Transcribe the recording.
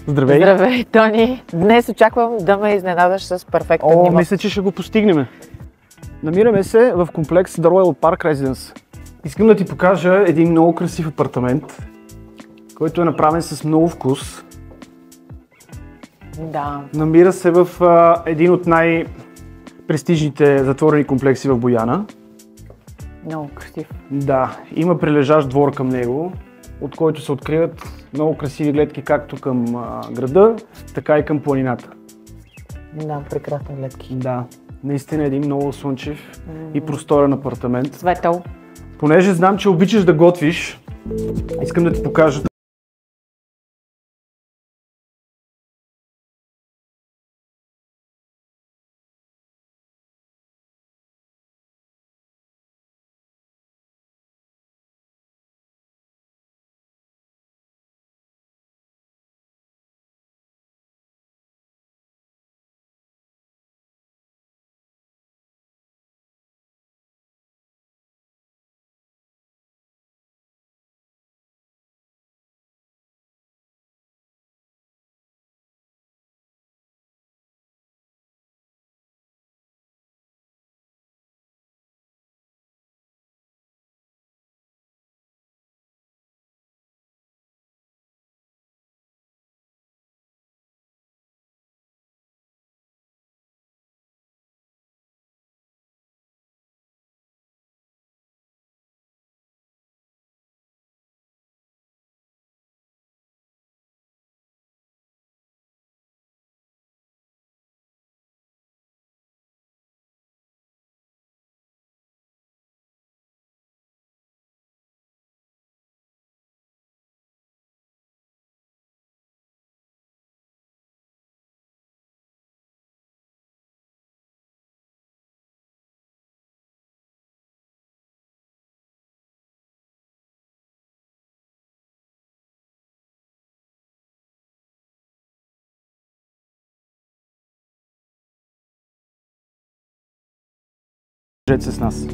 Здравей! Здравей, Тони! Днес очаквам да ме изненадаш с перфектен имот. Мисля, че ще го постигнем. Намираме се в комплекс The Royal Park Residence. Искам да ти покажа един много красив апартамент, който е направен с много вкус. Да. Намира се в един от най-престижните затворени комплекси в Бояна. Много красив. Да, има прилежащ двор към него, от който се откриват много красиви гледки както към града, така и към планината. Да, прекрасни гледки. Да, наистина един много слънчев и просторен апартамент. Светъл. Понеже знам, че обичаш да готвиш, искам да ти покажа. С нас.